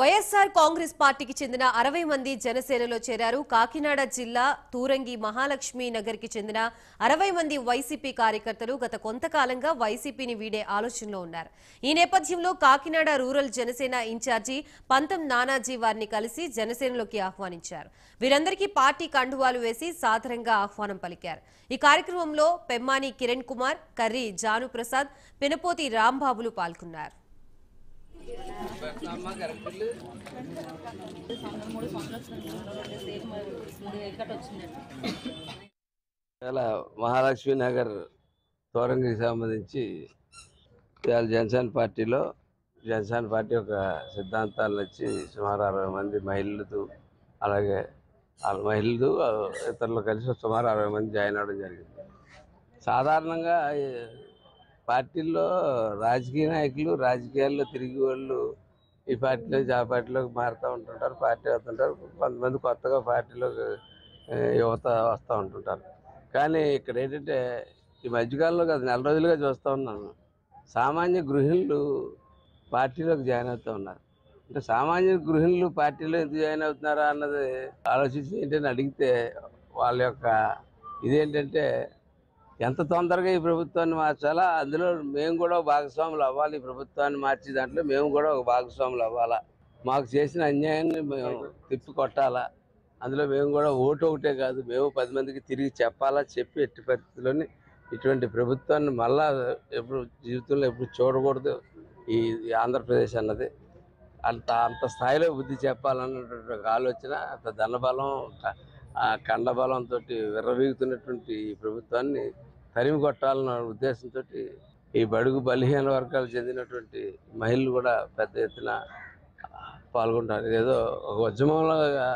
వైఎస్ఆర్ కాంగ్రెస్ పార్టీకి చెందిన 60 మంది జనసేనలో చేరారు. కాకినాడ జిల్లా తూరంగి మహాలక్ష్మి నగర్ కి చెందిన 60 మంది వైసీపీ కార్యకర్తలు గత కొంతకాలంగా వైసీపీని వీడే ఆలోచనలో ఉన్నారు. ఈ నేపథ్యంలో కాకినాడ రూరల్ జనసేన ఇన్ఛార్జి పంతం నానాజీ వారిని కలిసి జనసేనలోకి ఆహ్వానించారు. వీరందరికీ పార్టీ కండువాలు వేసి సాదరంగా ఆహ్వానం పలికారు. ఈ కార్యక్రమంలో పెమ్మాని కిరణ్ కుమార్, కర్రి జానుప్రసాద్, పినపోతి రాంబాబులు పాల్గొన్నారు. మహాలక్ష్మి నగర్ తోరంగికి సంబంధించి జనసేన పార్టీలో జనసేన పార్టీ యొక్క సిద్ధాంతాలు వచ్చి సుమారు 60 మంది మహిళలు, అలాగే మహిళలు ఇతరులు కలిసి సుమారు 60 మంది జాయిన్ అవ్వడం జరిగింది. సాధారణంగా పార్టీల్లో రాజకీయ నాయకులు, రాజకీయాల్లో తిరిగి వాళ్ళు ఈ పార్టీలో ఆ పార్టీలోకి మారుతూ ఉంటుంటారు, పార్టీ అవుతుంటారు. కొంతమంది కొత్తగా పార్టీలోకి యువత వస్తూ ఉంటుంటారు. కానీ ఇక్కడ ఏంటంటే ఈ మధ్యకాలంలో గత నెల రోజులుగా చూస్తూ ఉన్నాను, సామాన్య గృహిణులు పార్టీలోకి జాయిన్ అవుతూ ఉన్నారు. అంటే సామాన్య గృహిణులు పార్టీలో ఎందుకు జాయిన్ అవుతున్నారా అన్నది ఆలోచించి ఏంటని అడిగితే వాళ్ళ యొక్క ఇదేంటంటే ఎంత తొందరగా ఈ ప్రభుత్వాన్ని మార్చాలా, అందులో మేము కూడా భాగస్వాములు అవ్వాలి. ఈ ప్రభుత్వాన్ని మార్చే దాంట్లో మేము కూడా ఒక భాగస్వాములు అవ్వాలా, మాకు చేసిన అన్యాయాన్ని మేము తిప్పి కొట్టాలా, అందులో మేము కూడా ఓటు ఒకటే కాదు మేము 10 మందికి తిరిగి చెప్పాలా, చెప్పి ఎట్టి పరిస్థితుల్లోని ఇటువంటి ప్రభుత్వాన్ని మళ్ళా ఎప్పుడు జీవితంలో ఎప్పుడు చూడకూడదు ఈ ఆంధ్రప్రదేశ్ అన్నది. అంత స్థాయిలో బుద్ధి చెప్పాలన్నటువంటి ఒక ఆలోచన, అంత ధనబలం, కండబలంతో విర్రవీగుతున్నటువంటి ఈ ప్రభుత్వాన్ని తరిమి కొట్టాలన్న ఉద్దేశంతో ఈ బడుగు బలహీన వర్గాలకు చెందినటువంటి మహిళలు కూడా పెద్ద ఎత్తున పాల్గొంటారు. ఏదో ఒక ఉద్యమంలాగా